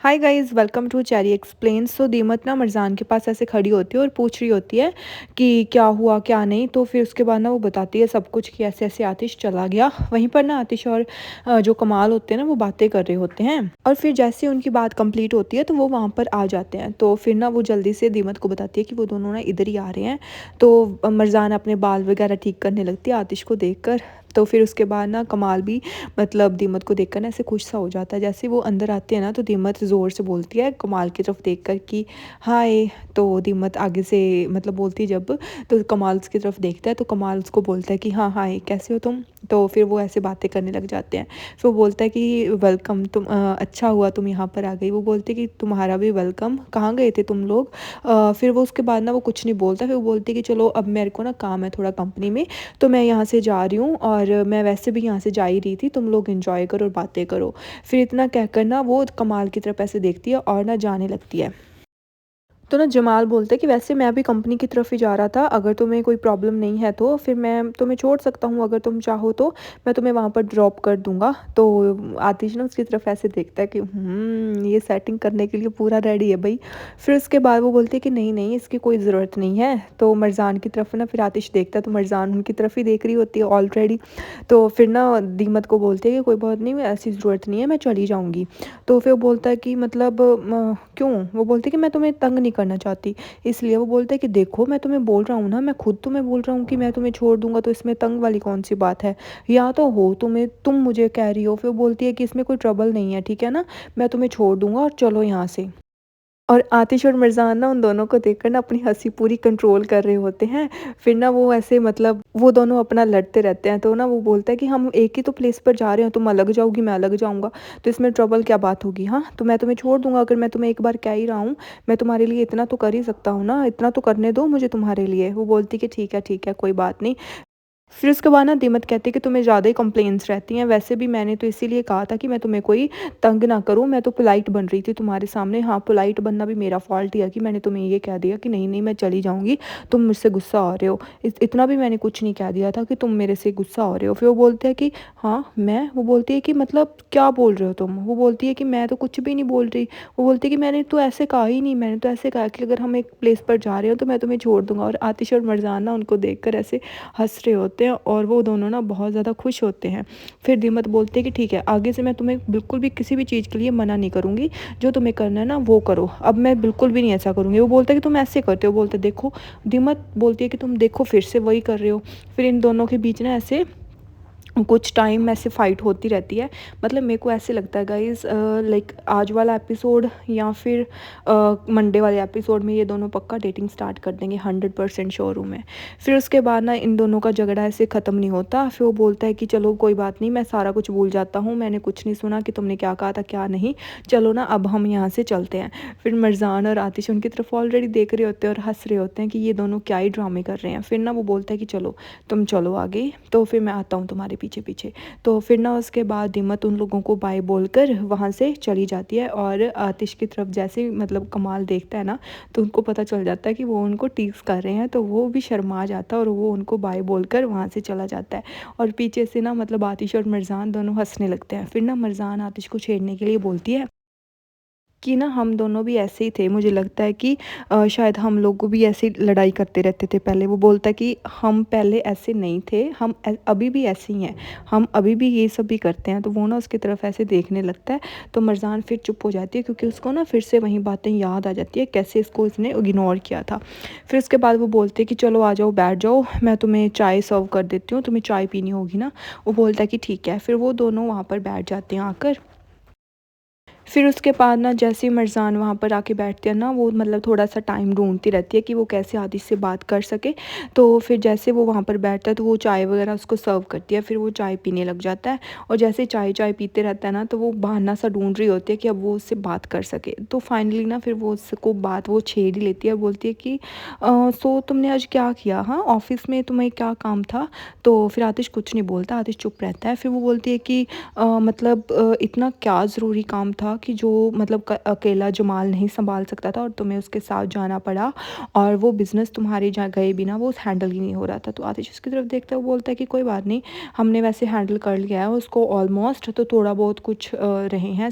Hi guys, welcome to cherry explain. So दीमत ना मरजान के पास ऐसे खड़ी होती है और पूछ रही होती है कि क्या हुआ क्या नहीं। तो फिर उसके बाद ना वो बताती है सब कुछ कि ऐसे ऐसे आतिश चला गया। वहीं पर ना आतिश और जो कमाल होते हैं ना वो बातें कर रहे होते हैं। और फिर जैसे उनकी बात कंप्लीट होती है तो वो वहाँ पर आ जाते हैं। तो फिर ना वो जल्दी से दीमत को बताती है कि वो दोनों ना इधर ही आ रहे हैं। तो मरजान अपने बाल वगैरह ठीक करने लगती है आतिश को देख। तो फिर उसके बाद ना कमाल भी मतलब दीमत को देखकर ना ऐसे खुश सा हो जाता है। जैसे वो अंदर आते हैं ना तो दीमत ज़ोर से बोलती है कमाल की तरफ देखकर कि हाय। तो दीमत आगे से मतलब बोलती है जब, तो कमाल उसकी तरफ देखता है तो कमाल उसको बोलता है कि हाँ हाय कैसे हो तुम। तो फिर वो ऐसे बातें करने लग जाते हैं। फिर वो बोलता है कि वेलकम तुम, अच्छा हुआ तुम यहाँ पर आ गई। वो बोलते कि तुम्हारा भी वेलकम, कहाँ गए थे तुम लोग। फिर वो उसके बाद ना वो कुछ नहीं बोलता। फिर वो बोलती कि चलो अब मेरे को ना काम है थोड़ा कंपनी में, तो मैं यहाँ से जा रही हूँ और मैं वैसे भी यहाँ से जा ही रही थी, तुम लोग एंजॉय करो और बातें करो। फिर इतना कहकर ना वो कमाल की तरफ ऐसे देखती है और ना जाने लगती है। तो ना जमाल बोलते हैं कि वैसे मैं भी कंपनी की तरफ ही जा रहा था, अगर तुम्हें कोई प्रॉब्लम नहीं है तो फिर मैं तुम्हें छोड़ सकता हूँ, अगर तुम चाहो तो मैं तुम्हें वहाँ पर ड्रॉप कर दूँगा। तो आतिश ना उसकी तरफ ऐसे देखता है कि ये सेटिंग करने के लिए पूरा रेडी है भाई। फिर उसके बाद वो बोलती है कि नहीं नहीं इसकी कोई ज़रूरत नहीं है। तो मरजान की तरफ ना फिर आतिश देखता है तो मरजान उनकी तरफ ही देख रही होती है ऑलरेडी। तो फिर ना दीमत को बोलती है कि कोई बात नहीं, ऐसी ज़रूरत नहीं है, मैं चली जाऊँगी। तो फिर वो बोलता है कि मतलब क्यों। वो बोलती है कि मैं तुम्हें तंग नहीं करना चाहती, इसलिए। वो बोलता है कि देखो मैं तुम्हें बोल रहा हूँ ना, मैं खुद तुम्हें बोल रहा हूँ कि मैं तुम्हें छोड़ दूंगा, तो इसमें तंग वाली कौन सी बात है। या तो हो तुम्हें, तुम मुझे कह रही हो। फिर वो बोलती है कि इसमें कोई ट्रबल नहीं है, ठीक है ना, मैं तुम्हें छोड़ दूंगा और चलो यहाँ से। और आतिश और मिर्ज़ान ना उन दोनों को देखकर ना अपनी हँसी पूरी कंट्रोल कर रहे होते हैं। फिर ना वो ऐसे मतलब वो दोनों अपना लड़ते रहते हैं। तो ना वो बोलता है कि हम एक ही तो प्लेस पर जा रहे हो, तुम अलग जाओगी मैं अलग जाऊँगा, तो इसमें ट्रबल क्या बात होगी। हाँ तो मैं तुम्हें छोड़ दूँगा, अगर मैं तुम्हें एक बार कह ही रहा हूँ, मैं तुम्हारे लिए इतना तो कर ही सकता हूँ ना, इतना तो करने दो मुझे तुम्हारे लिए। वो बोलती कि ठीक है कोई बात नहीं। फिर उसके बाद ना दीमत कहती है कि तुम्हें ज़्यादा ही कंप्लेंट्स रहती हैं, वैसे भी मैंने तो इसीलिए कहा था कि मैं तुम्हें कोई तंग ना करूं, मैं तो पोलाइट बन रही थी तुम्हारे सामने। हाँ पोलाइट बनना भी मेरा फॉल्ट ही है कि मैंने तुम्हें ये कह दिया कि नहीं नहीं मैं चली जाऊंगी, तुम मुझसे गुस्सा हो रहे हो। इतना भी मैंने कुछ नहीं कह दिया था कि तुम मेरे से गुस्सा हो रहे हो। फिर वो बोलते हैं कि हाँ मैं। वो बोलती है कि मतलब क्या बोल रहे हो तुम। वो बोलती है कि मैं तो कुछ भी नहीं बोल रही। वो बोलती है कि मैंने तो ऐसे कहा ही नहीं, मैंने तो ऐसे कहा कि अगर हम एक प्लेस पर जा रहे हो तो मैं तुम्हें छोड़ दूंगा। और आतिश और मरजान ना उनको देख ऐसे हंस रहे होते हैं और वो दोनों ना बहुत ज़्यादा खुश होते हैं। फिर दीमत बोलते हैं कि ठीक है आगे से मैं तुम्हें बिल्कुल भी किसी भी चीज़ के लिए मना नहीं करूँगी, जो तुम्हें करना है ना वो करो, अब मैं बिल्कुल भी नहीं ऐसा करूँगी। वो बोलता है कि तुम ऐसे करते हो। बोलते देखो, दीमत बोलती है कि तुम देखो फिर से वही कर रहे हो। फिर इन दोनों के बीच ना ऐसे कुछ टाइम ऐसे फ़ाइट होती रहती है। मतलब मेरे को ऐसे लगता है गाइज़, लाइक आज वाला एपिसोड या फिर मंडे वाले एपिसोड में ये दोनों पक्का डेटिंग स्टार्ट कर देंगे, 100% श्योर हूँ मैं। फिर उसके बाद ना इन दोनों का झगड़ा ऐसे ख़त्म नहीं होता। फिर वो बोलता है कि चलो कोई बात नहीं, मैं सारा कुछ भूल जाता हूँ, मैंने कुछ नहीं सुना कि तुमने क्या कहा था क्या नहीं, चलो ना अब हम यहाँ से चलते हैं। फिर मरजान और आतिश उनकी तरफ ऑलरेडी देख रहे होते हैं और हंस रहे होते हैं कि ये दोनों क्या ही ड्रामे कर रहे हैं। फिर ना वो बोलता है कि चलो तुम चलो आगे, तो फिर मैं आता हूँ तुम्हारे पीछे पीछे। तो फिर ना उसके बाद दिमत उन लोगों को बाय बोलकर वहाँ से चली जाती है। और आतिश की तरफ जैसे ही मतलब कमाल देखता है ना, तो उनको पता चल जाता है कि वो उनको टीज़ कर रहे हैं, तो वो भी शर्मा जाता है और वो उनको बाय बोलकर वहाँ से चला जाता है। और पीछे से ना मतलब आतिश और मिर्ज़ान दोनों हंसने लगते हैं। फिर ना मिर्ज़ान आतिश को छेड़ने के लिए बोलती है कि ना हम दोनों भी ऐसे ही थे, मुझे लगता है कि शायद हम लोग भी ऐसे लड़ाई करते रहते थे पहले। वो बोलता है कि हम पहले ऐसे नहीं थे, हम अभी भी ऐसे ही हैं, हम अभी भी ये सब भी करते हैं। तो वो ना उसकी तरफ ऐसे देखने लगता है। तो मरजान फिर चुप हो जाती है क्योंकि उसको ना फिर से वही बातें याद आ जाती है कैसे इसको इसने इग्नोर किया था। फिर उसके बाद वो बोलते हैं कि चलो आ जाओ बैठ जाओ, मैं तुम्हें चाय सर्व कर देती हूँ, तुम्हें चाय पीनी होगी ना। वो बोलता है कि ठीक है। फिर वो दोनों वहाँ पर बैठ जाते हैं आकर। फिर उसके बाद ना जैसे ही मरजान वहाँ पर आके बैठते हैं ना, वो मतलब थोड़ा सा टाइम ढूंढती रहती है कि वो कैसे आतिश से बात कर सके। तो फिर जैसे वो वहाँ पर बैठता है तो वो चाय वगैरह उसको सर्व करती है। फिर वो चाय पीने लग जाता है और जैसे चाय चाय पीते रहता है ना, तो वो बहाना सा ढूंढ रही होती है कि अब वो उससे बात कर सके। तो फाइनली ना फिर वो उसको बात वो छेड़ ही लेती है। बोलती है कि सो तुमने आज क्या किया, हाँ ऑफिस में तुम्हें क्या काम था। तो फिर आतिश कुछ नहीं बोलता, आतिश चुप रहता है। फिर वो बोलती है कि मतलब इतना क्या ज़रूरी काम था था कि जो मतलब अकेला जमाल नहीं संभाल सकता था और तुम्हें उसके साथ जाना पड़ा, और वो बिज़नेस तुम्हारे जहाँ गए बिना वो हैंडल ही नहीं हो रहा था। तो आतिश उसकी तरफ देखता है, वो बोलता है कि कोई बात नहीं, हमने वैसे हैंडल कर लिया है उसको ऑलमोस्ट, तो थोड़ा बहुत कुछ रहे हैं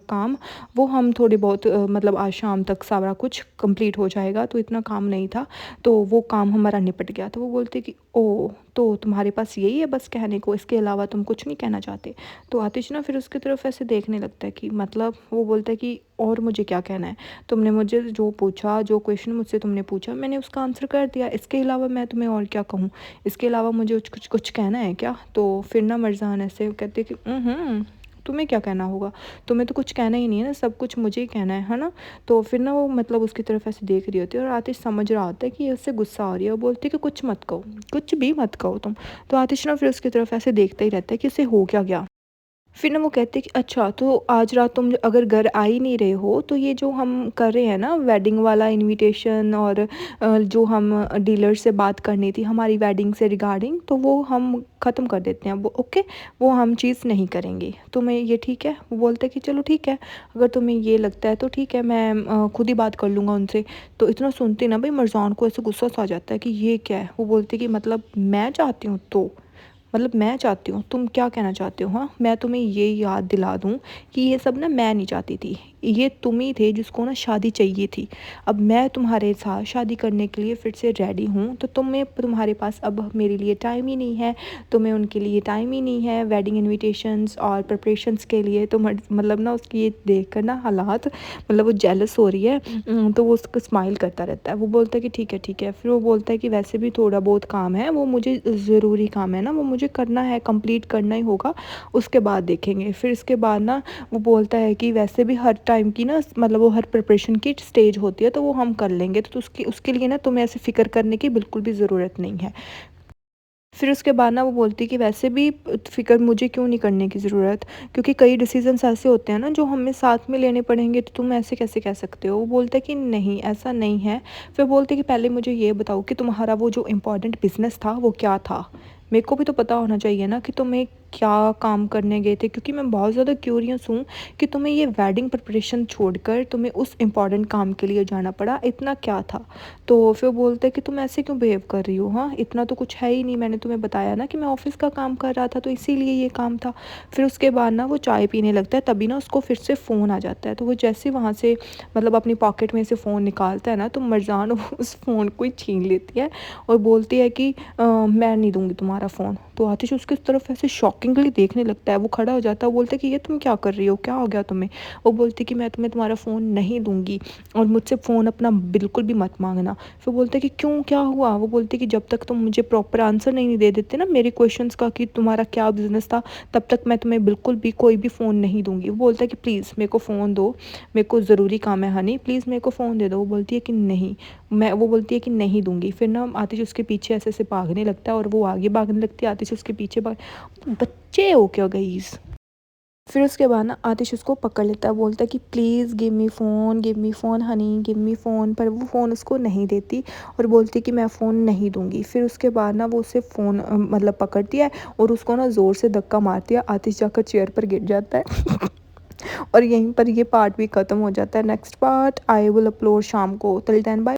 काम, वो हम थोड़े बहुत मतलब आज शाम तक सारा कुछ कंप्लीट हो जाएगा, तो इतना काम नहीं था, तो वो काम हमारा निपट गया। तो वो बोलते कि ओ, तो तुम्हारे पास यही है बस कहने को, इसके अलावा तुम कुछ नहीं कहना चाहते? तो आतिश ना फिर उसकी तरफ ऐसे देखने लगता है कि मतलब वो बोलता है कि और मुझे क्या कहना है, तुमने मुझे जो पूछा, जो क्वेश्चन मुझसे तुमने पूछा, मैंने उसका आंसर कर दिया, इसके अलावा मैं तुम्हें और क्या कहूँ, इसके अलावा मुझे कुछ कुछ कहना है क्या? तो फिर ना मरजान ऐसे कहते कि तुम्हें क्या कहना होगा, तुम्हें तो कुछ कहना ही नहीं है ना, सब कुछ मुझे ही कहना है ना। तो फिर ना वो मतलब उसकी तरफ ऐसे देख रही होती है और आतिश समझ रहा होता है कि ये उससे गुस्सा आ रही है, वो बोलती है कि कुछ मत कहो, कुछ भी मत कहो तुम। तो आतिश ना फिर उसकी तरफ ऐसे देखता ही रहता है कि उसे हो क्या गया। फिर ना वो कहते हैं कि अच्छा, तो आज रात तुम अगर घर आ ही नहीं रहे हो, तो ये जो हम कर रहे हैं ना वेडिंग वाला इनविटेशन, और जो हम डीलर से बात करनी थी हमारी वेडिंग से रिगार्डिंग, तो वो हम ख़त्म कर देते हैं, वो ओके, वो हम चीज़ नहीं करेंगे, तुम्हें ये ठीक है? वो बोलते हैं कि चलो ठीक है, अगर तुम्हें ये लगता है तो ठीक है, मैं खुद ही बात कर लूँगा उनसे। तो इतना सुनते ना भाई मरजान को ऐसे गुस्सा सा आ जाता है कि ये क्या है। वो बोलते कि मतलब मैं चाहती हूँ तो, मतलब मैं चाहती हूँ, तुम क्या कहना चाहते हो? हाँ, मैं तुम्हें ये याद दिला दूँ कि ये सब ना मैं नहीं चाहती थी, ये तुम ही थे जिसको ना शादी चाहिए थी। अब मैं तुम्हारे साथ शादी करने के लिए फिर से रेडी हूँ, तो तुम्हारे पास अब मेरे लिए टाइम ही नहीं है, तुम्हें उनके लिए टाइम ही नहीं है वेडिंग इनविटेशंस और प्रिपरेशंस के लिए। तो मतलब ना उसकी ये देख कर ना हालात, मतलब वो जेलस हो रही है। तो वो उसको स्माइल करता रहता है, वो बोलता है कि ठीक है ठीक है। फिर वो बोलता है कि वैसे भी थोड़ा बहुत काम है, वो मुझे ज़रूरी काम है ना, वो मुझे करना है, कंप्लीट करना ही होगा, उसके बाद देखेंगे। फिर इसके बाद ना वो बोलता है कि वैसे भी हर टाइम की ना मतलब वो हर प्रिपरेशन की स्टेज होती है, तो वो हम कर लेंगे, तो उसकी उसके लिए ना तुम्हें ऐसे फ़िक्र करने की बिल्कुल भी ज़रूरत नहीं है। फिर उसके बाद ना वो बोलती है कि वैसे भी फ़िक्र मुझे क्यों नहीं करने की ज़रूरत, क्योंकि कई डिसीजंस ऐसे होते हैं ना जो हमें साथ में लेने पड़ेंगे, तो तुम ऐसे कैसे कह सकते हो? वो बोलता है कि नहीं, ऐसा नहीं है। फिर बोलते हैं कि पहले मुझे ये बताओ कि तुम्हारा वो जो इम्पोर्टेंट बिज़नेस था वो क्या था? मेरे को भी तो पता होना चाहिए ना कि तुम्हें क्या काम करने गए थे, क्योंकि मैं बहुत ज़्यादा क्यूरियस हूँ कि तुम्हें ये वेडिंग प्रिपरेशन छोड़कर तुम्हें उस इम्पोर्टेंट काम के लिए जाना पड़ा, इतना क्या था? तो फिर बोलते हैं कि तुम ऐसे क्यों बिहेव कर रही हो? हाँ, इतना तो कुछ है ही नहीं, मैंने तुम्हें बताया ना कि मैं ऑफ़िस का काम कर रहा था, तो इसीलिए ये काम था। फिर उसके बाद ना वो चाय पीने लगता है, तभी ना उसको फिर से फ़ोन आ जाता है। तो वो जैसे वहाँ से मतलब अपनी पॉकेट में से फ़ोन निकालता है ना, तो मरजान उस फ़ोन को ही छीन लेती है और बोलती है कि मैं नहीं दूँगी तुम्हारा फ़ोन। तो आतिश उसकी तरफ ऐसे शॉकिंगली देखने लगता है, वो खड़ा हो जाता है, वो बोलता है कि ये तुम क्या कर रही हो? क्या हो गया तुम्हें? वो बोलती है कि मैं तुम्हें तुम्हारा फ़ोन नहीं दूँगी और मुझसे फ़ोन अपना बिल्कुल भी मत माँगना। फिर बोलते हैं कि क्यों, क्या हुआ? वो बोलती है कि जब तक तुम मुझे प्रॉपर आंसर नहीं दे देते ना मेरे क्वेश्चंस का कि तुम्हारा क्या बिज़नेस था, तब तक मैं तुम्हें बिल्कुल भी कोई भी फ़ोन नहीं दूँगी। वो बोलता है कि प्लीज़ मेरे को फ़ोन दो, मेरे को ज़रूरी काम है हनी, प्लीज़ मेरे को फ़ोन दे दो। वो बोलती है कि नहीं, वो बोलती है कि नहीं दूँगी। फिर ना आतिश उसके पीछे ऐसे-ऐसे भागने लगता है और वो आगे भागने लगती है, आतिश उसके पीछे भाग। बच्चे हो क्या गाइस? फिर उसके बाद ना आतिश उसको पकड़ लेता है, बोलता है कि please give me phone Honey, give me phone. पर वो फ़ोन उसको नहीं देती और बोलती कि मैं फ़ोन नहीं दूँगी। फिर उसके बाद ना वो उसे फ़ोन मतलब पकड़ती है और उसको ना ज़ोर से धक्का मारती है, आतिश जाकर चेयर पर गिर जाता है। और यहीं पर ये पार्ट भी ख़त्म हो जाता है। Next part I will upload शाम को। Till then bye.